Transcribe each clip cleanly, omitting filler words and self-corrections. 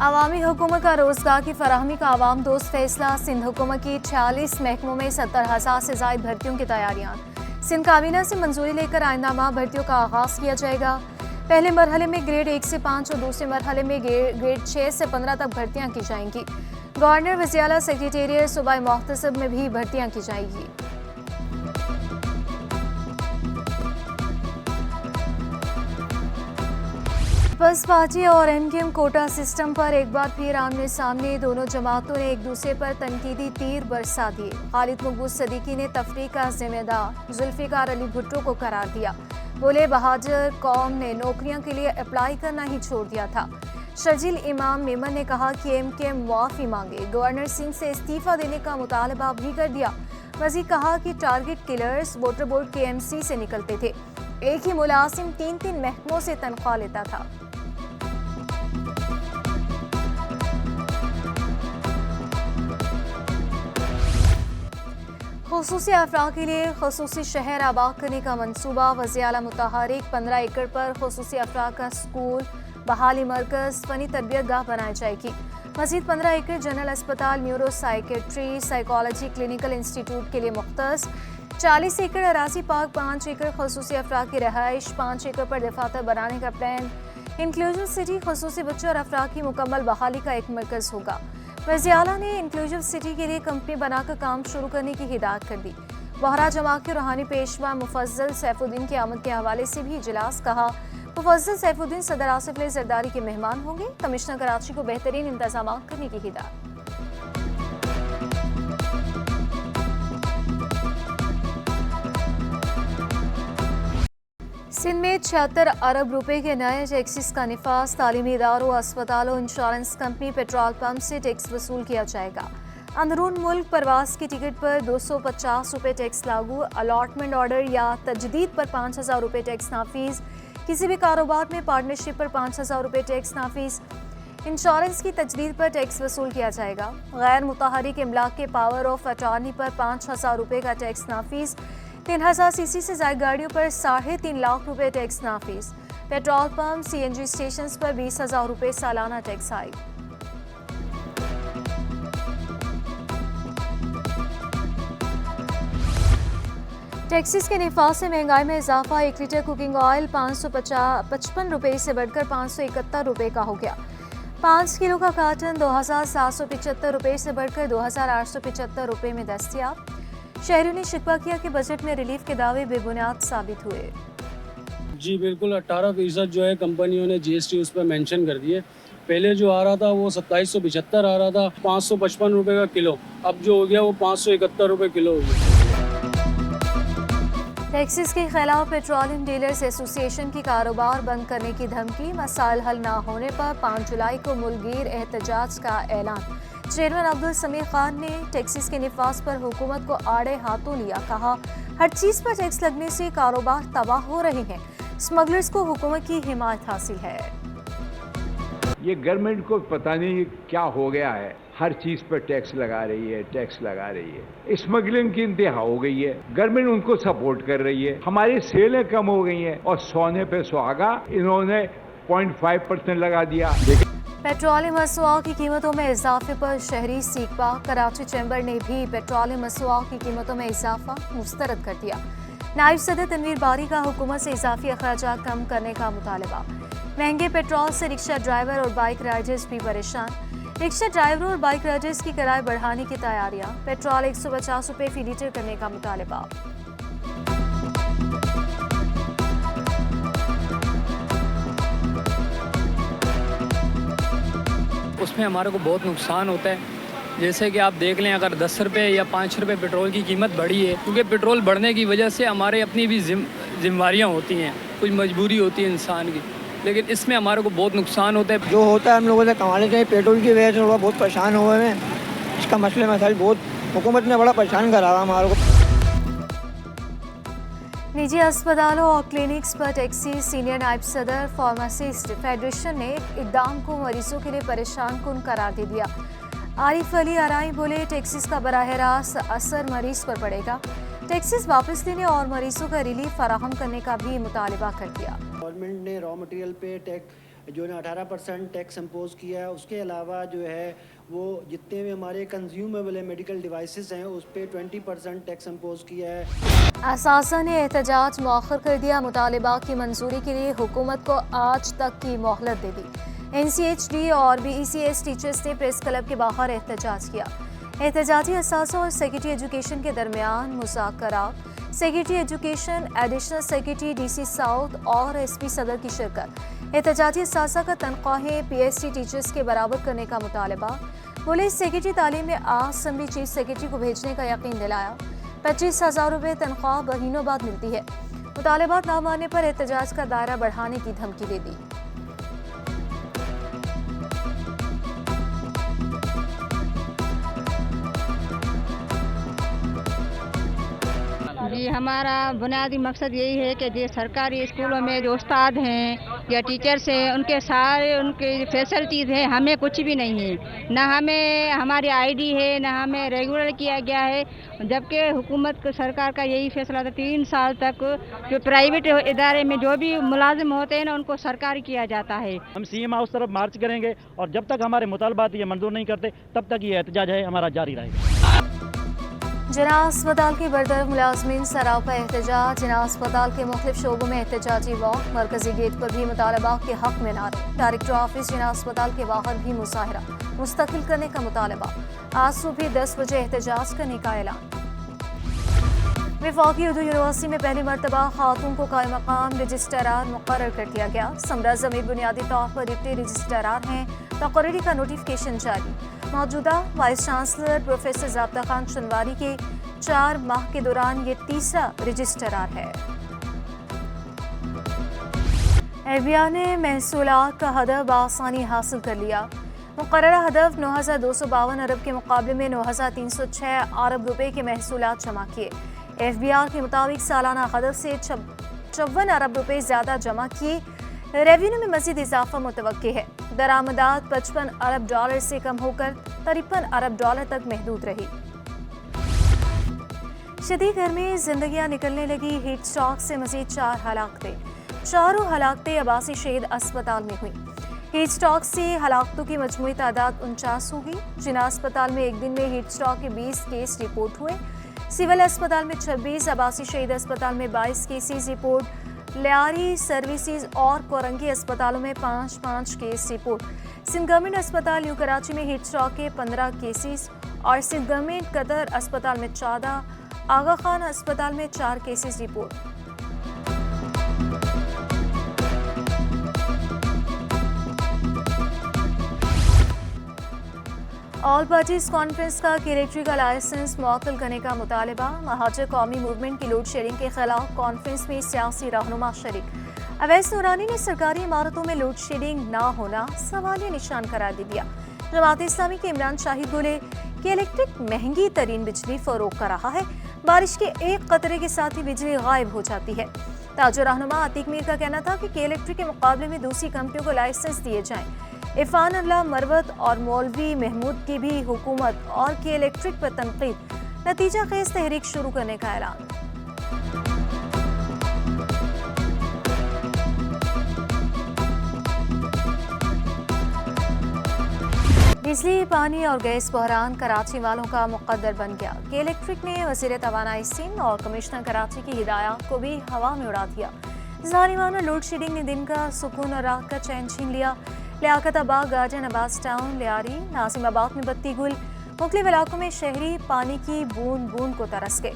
अवामी हुकूमत का रोजगार की फराहमी का आवाम दोस्त फैसला। सिंध हुकूमत की 46 महकमों में 70,000 से जायद भर्तियों की तैयारियां। सिंध काबीना से मंजूरी लेकर आइंदा माह भर्तियों का आगाज किया जाएगा। पहले मरहले में ग्रेड 1 से 5 और दूसरे मरहले में ग्रेड 6 से 15 तक भर्तियां की जाएंगी। गवर्नर वज़ीर-ए-आला सेक्रेटेरिएट सूबाई मुहतसिब में भी भर्तियां की जाएंगी। पीपल्स पार्टी और एमकेएम कोटा सिस्टम पर एक बार फिर आमने सामने। दोनों जमातों ने एक दूसरे पर तनकीदी तीर बरसा दिए। खालिद मकबूल सदीकी ने तफरीक का जिम्मेदार जुल्फिकार अली भुट्टो को करार दिया। बोले बहादुर कौम ने नौकरियों के लिए अप्लाई करना ही छोड़ दिया था। शर्जील इमाम मेमन ने कहा कि एमकेएम मुआफ़ी मांगे। गवर्नर सिंह से इस्तीफा देने का मुतालबा भी कर दिया। मजीद कहा कि target killers voter board KMC से निकलते थे। एक ही मुलाजिम 3-3 महकमों से तनख्वाह लेता था। खुसूसी अफराद के लिए खुसूसी शहर आबाद करने का मनसूबा। वज़ीर-ए-आला मुतहरिक 15 एकड़ पर खुसूसी अफराद का स्कूल, बहाली मरकज, फनी तरबियत गाह बनाई जाएगी। मज़ीद 15 एकड़ जनरल अस्पताल, neuro psychiatry, psychology clinical institute के लिए मुख्तस। 40 एकड़ अराजी पार्क, 5 एकड़ खुसूसी अफराद की रहाइश, 5 एकड़ पर दफातर बनाने का प्लान। इंक्लूसिव सिटी खुसूसी बच्चों और अफराद की मुकम्मल बहाली का एक मरकज होगा। वज़ीर-ए-आला ने इंक्लूसिव सिटी के लिए कंपनी बनाकर काम शुरू करने की हिदायत कर दी। बहरा जमात के रूहानी पेशवा मुफज्जल सैफुद्दीन की आमद के हवाले से भी इजलास कहा। मुफज्जल सैफुद्दीन सदर आसिफ अली जरदारी के मेहमान होंगे। कमिश्नर कराची को बेहतरीन इंतजाम करने की हिदायत। सिंध में 76 अरब रुपए के नए टैक्सेस का निफाज। तालीमी इदारों, अस्पतालों, इंश्योरेंस कंपनी, पेट्रोल पंप से टैक्स वसूल किया जाएगा। अंदरून मुल्क परवास की टिकट पर 250 रुपए टैक्स लागू। अलॉटमेंट ऑर्डर या तजदीद पर 5,000 रुपए टैक्स नाफिज। किसी भी कारोबार में पार्टनरशिप पर 5,000 रुपए टैक्स नाफिज। इंश्योरेंस की तजदीद पर टैक्स वसूल किया जाएगा। गैर मुतहरिक इमलाक के पावर ऑफ अटॉर्नी पर 5,000 रुपए का टैक्स नाफिज। 3,000 सीसी से ज़ायद गाड़ियों पर 3.5 लाख रुपए टैक्स नाफिज। पेट्रोल पंप, CNG स्टेशन पर 20,000 रुपए सालाना टैक्स आएगी। टैक्सेस के निफाज से महंगाई में इजाफा। 1 लीटर कुकिंग ऑयल 555 रुपए से बढ़कर 571 रुपए का हो गया। 5 किलो का कार्टन 2,775 रुपए से बढ़कर 2,875 रुपए में दस्तयाब। शहरियों ने शिकवा किया कि बजट में रिलीफ के दावे बेबुनियाद साबित हुए। जी बिल्कुल, 18% जो है कंपनियों ने GST उस पर मेंशन कर दिए। पहले जो आ रहा था वो 2775 आ रहा था, 555 रुपए का किलो। अब जो हो गया वो 571 रुपए किलो हो गया। टैक्सेस के खिलाफ पेट्रोलियम डीलर्स एसोसिएशन की कारोबार बंद करने की धमकी। मसाइल हल न होने पर 5 जुलाई को मुल्कगीर एहतजाज का ऐलान। चेयरमैन अब्दुल समीर खान ने टैक्सेस के निफाज पर हुकूमत को आड़े हाथों लिया। कहा, हर चीज़ पर टैक्स लगने से कारोबार तबाह हो रहे हैं। स्मगलर्स को हुकूमत की हिमायत हासिल है। ये गवर्नमेंट को पता नहीं क्या हो गया है, हर चीज़ पर टैक्स लगा रही है, टैक्स लगा रही है। स्मगलिंग की इंतहा हो गई है। गवर्नमेंट उनको सपोर्ट कर रही है। हमारी सेलें कम हो गई हैं और सोने पे सुहागा इन्होंने 0.5% लगा दिया। पेट्रोलियम मसनूआत की कीमतों में इजाफे पर शहरी सीखबा। कराची चैम्बर ने भी पेट्रोलियम मसनूआत की कीमतों में इजाफा मुस्तरद कर दिया। नायब सदर तनवीर बारी का हुकूमत से इजाफी अखराजात कम करने का मुतालबा। महंगे पेट्रोल से रिक्शा ड्राइवर और बाइक राइडर्स भी परेशान। रिक्शा ड्राइवरों और बाइक राइडर्स की किराए बढ़ाने की तैयारियां। पेट्रोल 150 रुपए फी लीटर करने का मुतालबा। उसमें हमारे को बहुत नुकसान होता है। जैसे कि आप देख लें, अगर 10 रुपये या 5 रुपये पेट्रोल की कीमत बढ़ी है, क्योंकि पेट्रोल बढ़ने की वजह से हमारे अपनी भी जिम्मेवारियाँ होती हैं, कुछ मजबूरी होती है इंसान की, लेकिन इसमें हमारे को बहुत नुकसान होता है। जो होता है हम लोगों से कमाने चाहिए। पेट्रोल की वजह से थोड़ा बहुत परेशान हुए हैं। इसका मसाइल बहुत हुकूमत ने बड़ा परेशान करा हुआ हमारे को। निजी अस्पतालों और क्लिनिक्स पर टैक्सेस। सीनियर नायब सदर फार्मासिस्ट फेडरेशन ने इक़दाम को मरीजों के लिए परेशान कुन करार दे दिया। आरिफ अली आराई बोले, टैक्सेस का बराह रास्त असर मरीज पर पड़ेगा। टैक्सेस वापस लेने और मरीजों का रिलीफ फराहम करने का भी मुतालबा कर दिया। गवर्नमेंट ने रॉ मटेरियल पे टैक्स जो है 18% टैक्स इम्पोज़ किया है। उसके अलावा जो है वो जितने भी हमारे कंज्यूमेबल मेडिकल डिवाइसेस हैं उस पर 20% टैक्स इम्पोज़ किया है। असासा ने एहतजाज मौखर कर दिया। मुतालिबा की मंजूरी के लिए हुकूमत को आज तक की मोहलत दे दी। NCHD और BECS टीचर्स ने प्रेस क्लब के बाहर एहतजाज किया। एहतजाजी असासा और सेक्रेटरी एजुकेशन के दरमियान मुज़ाकरात, secretary education, additional secretary DC south और SP सदर की शिरकत। एहतजाजी असासा का तनख्वाहें PhD टीचर्स के बराबर करने का मुतालबा। पुलिस सेक्रेटरी तालीम ने असम्बली चीफ सेक्रेटरी को भेजने का यकीन दिलाया। 25,000 रुपये तनख्वाह महीनों बाद मिलती है। मुतालबात ना मानने पर एहतजाज का दायरा बढ़ाने की धमकी दे दी। जी, हमारा बुनियादी मकसद यही है कि जो सरकारी स्कूलों में जो उस्ताद हैं या टीचर्स हैं उनके सारे उनके फैसिलिटीज़ हैं, हमें कुछ भी नहीं है। ना हमें हमारी ID है, ना हमें रेगुलर किया गया है। जबकि हुकूमत सरकार का यही फैसला था 3 साल तक जो प्राइवेट इदारे में जो भी मुलाजिम होते हैं ना उनको सरकारी किया जाता है। हम CM हाउस तरफ मार्च करेंगे और जब तक हमारे मुतालबात ये मंजूर नहीं करते तब तक ये एहतजाज है हमारा जारी रहेगा। जिला अस्पताल के बरतरफ मुलाजमीन सरापा एहतजाज। जिला अस्पताल के मुख्तलिफ शोबों में एहतजाजी वॉक। मरकजी गेट पर भी मुतालबा के हक में नारे। डायरेक्टर ऑफिस जिला अस्पताल के बाहर भी मुजाहरा मुस्तकिल करने का मुतालबा। आज सुबह 10 बजे एहतजाज करने का ऐलान। वफाकी उर्दू यूनिवर्सिटी में पहली मरतबा खातून को कायम मकाम रजिस्ट्रार मुकर्रर कर दिया गया। समरा ज़मीर बुनियादी तौर पर डिप्टी रजिस्ट्रार हैं। तकर्री का नोटिफिकेशन जारी। मौजूदा vice chancellor professor ज़ाब्ता Khan Chandwari के 4 माह के दौरान ये तीसरा रजिस्ट्रार है। FBI ने महसूलात का हदफ आसानी हासिल कर लिया। मुकर्ररा हदफ 9,252 अरब के मुकाबले में 9,306 अरब रुपए के महसूलात जमा किए। FBI के मुताबिक सालाना हदफ से 54 अरब रुपए ज़्यादा जमा किए। रेवेन्यू में मज़ीद इजाफा मुतवक्के है। दरामदात 55 अरब डॉलर से कम होकर 53 अरब डॉलर तक महदूद रही। शदीद गर्मी जिंदगियां निकलने लगी। हीट स्ट्रोक से मज़ीद 4 हलाकतें। चारों हलाकतें अब्बासी शहीद अस्पताल में हुई। हीट स्ट्रोक से हलाकतों की मजमूई तादाद 49 होगी। जिना अस्पताल में एक दिन में हीट स्ट्रोक के 20 केस रिपोर्ट हुए। सिविल अस्पताल में 26, अब्बासी शहीद अस्पताल में 22 केसेस रिपोर्ट। लियारी सर्विसेज और कोरंगी अस्पतालों में 5-5 केस रिपोर्ट। सिंध गवर्नमेंट अस्पताल न्यू कराची में हीट स्ट्रोक के 15 केसेस और सिंध गवर्नमेंट कतर अस्पताल में 14, आगा खान अस्पताल में 4 cases report. All parties conference का इलेक्ट्रिक का लाइसेंस मुअत्तल करने का मुतालबा। महाजर कौमी मूवमेंट की लोड शेडिंग के खिलाफ कॉन्फ्रेंस में सियासी रहनुमा शरीक। अवैस नूरानी ने सरकारी इमारतों में लोड शेडिंग ना होना सवालिया निशान करार दे दिया। जमात इस्लामी के इमरान शाहिद बोले कि इलेक्ट्रिक महंगी तरीन बिजली फरोख कर रहा है। बारिश के एक कतरे के साथ ही बिजली गायब हो जाती है। ताजर रहनुमा अतीक मीर का कहना था कि इलेक्ट्रिक के मुकाबले में दूसरी कंपनियों को लाइसेंस दिए जाएं। इरफान अल्लाह मरवत और मौलवी महमूद की भी हुकूमत और के इलेक्ट्रिक पर तनकीद। नतीजा खेज तहरीक शुरू करने का ऐलान। बिजली, पानी और गैस बहरान कराची वालों का मुकद्दर बन गया कि इलेक्ट्रिक ने वज़ीर तवानाई सिंध और कमिश्नर कराची की हिदायत को भी हवा में उड़ा दिया। ज़ालिमाना लोड शेडिंग ने दिन का सुकून और रात का चैन छीन लिया। लियाकताबाद, गार्डन, अब्बास टाउन, लियारी, नासिमाबाद में बत्ती गुल। मुख्तलिफ इलाकों में शहरी पानी की बूंद बूंद को तरस गए।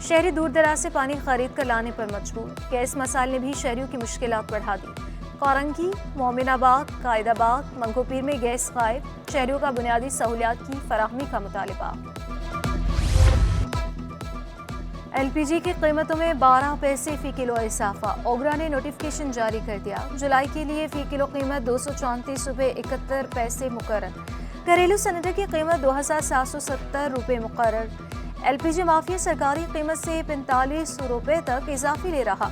शहरी दूर दराज से पानी खरीद कर लाने पर मजबूर। गैस मसाइल ने भी शहरियों की मुश्किलात बढ़ा दी। कोरंगी, मोमिनाबाद, कायदाबाद, मंगोपीर में गैस गायब। शहरियों का बुनियादी सहूलियात की फराहमी का मुतालबा। LPG की कीमतों में 12 पैसे फ़ी किलो इजाफा। ओगरा ने नोटिफिकेशन जारी कर दिया। जुलाई के लिए फ़ी किलो कीमत 234 रुपये 71 पैसे मुकर्रर। घरेलू सिलेंडर की कीमत 2,770 रुपये मुकर्रर। LPG माफिया सरकारी कीमत से 45 रुपये तक इजाफी ले रहा।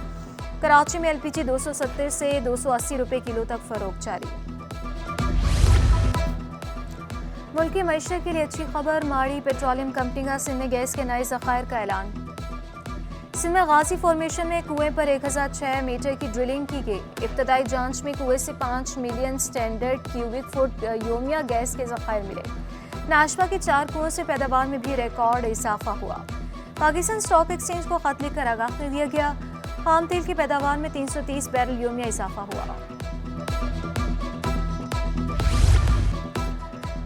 कराची में LPG 270 से 280 रुपये किलो तक फरोख्त जारी। मुल्क की मईशत के लिए अच्छी खबर। माड़ी पेट्रोलियम कंपनी का सिंध में गैस के नए ज़खायर का ऐलान। सिंध में गाजी फॉर्मेशन में कुएं पर 1006 मीटर की ड्रिलिंग की गई। इब्तदाई जांच में कुएं से 5 मिलियन स्टैंडर्ड क्यूबिक फुट योमिया गैस के ज़खायर मिले। नाशपा के 4 कुओं से पैदावार में भी रिकॉर्ड इजाफा हुआ। पाकिस्तान स्टॉक एक्सचेंज को खत लिखकर आगाह कर दिया गया। खाम तेल की पैदावार में 330 बैरल योमिया इजाफा हुआ।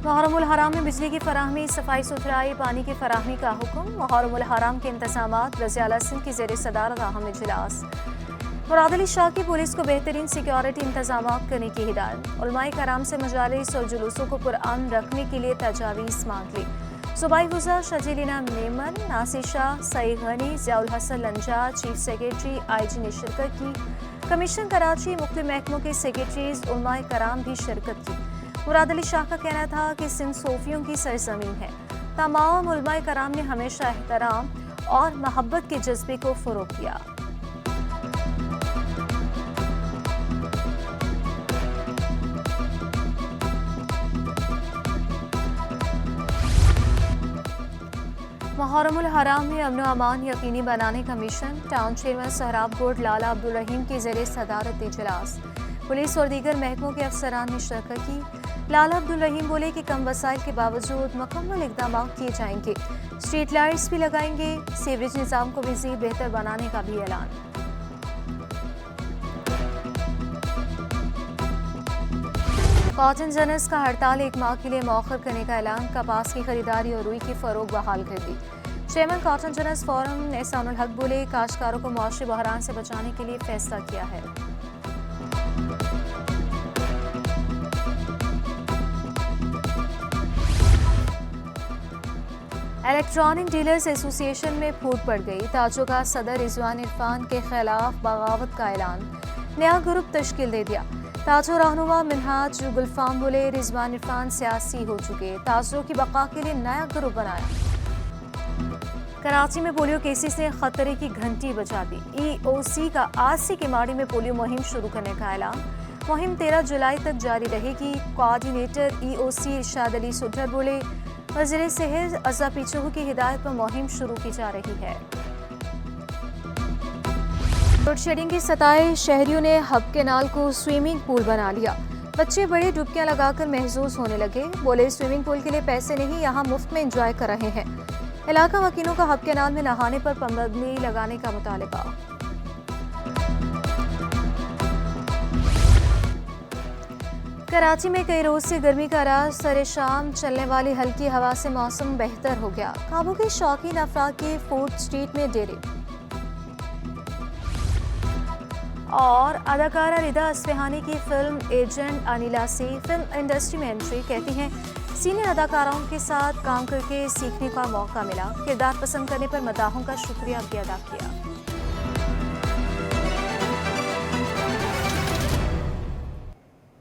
मुहर्रमुल हराम में बिजली की फराहमी, सफाई सुथराई, पानी की फराहमी का हुक्म। मुहर्रमुल हराम के इंतजामात वज़ीर आला सिंध की ज़ेर सदारत अहम इजलास। मुराद अली शाह की पुलिस को बेहतरीन सिक्योरिटी इंतजामात करने की हिदायत। उलमाए कराम से मजालिस और जुलूसों को पुरअमन रखने के लिए तजावीज़ मांग ली। सूबाई वज़ीर शजीलिना Memon, Nasir Shah, Saeed Ghani, Ziaul Hasan लंजा, chief secretary IG ने शिरकत की। कमीशन कराची, मुख्तलिफ महकमों के सेक्रेटरीज, उलमाए कराम भी शिरकत की। मुराद अली शाह का कहना था कि सिंध सूफियों की सरजमीन है। तमाम उलमाए कराम ने हमेशा एहतराम और मोहब्बत के जज्बे को फ़रोग़ दिया। मुहर्रमुल हराम में अमन अमान यकीनी बनाने का मिशन। टाउन चेयरमैन सहराब गोड लाला अब्दुल रहीम की ज़ेर सदारत इजलास। पुलिस और दीगर महकमों के अफसरान ने शिरकत की। लाला अब्दुल रहीम बोले कि कम वसाइल के बावजूद मुकम्मल इक़दाम किए जाएंगे। स्ट्रीट लाइट्स भी लगाएंगे। सीवरेज निज़ाम को मज़ीद बेहतर बनाने का भी ऐलान। कॉटन जर्नल्स का हड़ताल 1 माह के लिए मौखर करने का ऐलान। कपास की खरीदारी और रुई की फरोग बहाल कर दी। चेयरमैन कॉटन जर्नल्स फोरम एहसानुल हक बोले, काश्तकारों को मुआशी बहरान से बचाने के लिए फैसला किया है। इलेक्ट्रॉनिक डीलर्स एसोसिएशन में फूट पड़ गई। ताजों का सदर रिजवान इरफान के खिलाफ बगावत का ऐलान। नया ग्रुप तश्कील दे दिया। ताजो रहनुमा मिनहाज गुलफाम बोले, रिजवान इरफान सियासी हो चुके, ताजों की बका के लिए नया ग्रुप बनाया। कराची में पोलियो केसेस ने खतरे की घंटी बजा दी। EOC का आज से किमाड़ी में पोलियो मुहिम शुरू करने का ऐलान। मुहिम 13 जुलाई तक जारी रहेगी। कोऑर्डिनेटर EOC इरशाद अली सुढर बोले, वज़ीर सेहत अज़ा पीछू की हिदायत पर मुहिम शुरू की जा रही है। लोड शेडिंग की सताए शहरियों ने हब केनाल को स्विमिंग पूल बना लिया। बच्चे बड़े डुबकियां लगाकर महसूस होने लगे। बोले, स्विमिंग पूल के लिए पैसे नहीं, यहाँ मुफ्त में एंजॉय कर रहे हैं। इलाका वकीलों का हब केनाल में नहाने पर पाबंदी लगाने का मुतालबा। कराची में कई रोज से गर्मी का राज। सरे शाम चलने वाली हल्की हवा से मौसम बेहतर हो गया। काबू के शौकीन अफराद के फोर्थ स्ट्रीट में डेरे। और अदाकारा रिदा अस्फहानी की फिल्म एजेंट अनिला से फिल्म इंडस्ट्री में एंट्री। कहती हैं, सीनियर अदाकाराओं के साथ काम करके सीखने का मौका मिला। किरदार पसंद करने पर मदाहों का शुक्रिया भी अदा किया।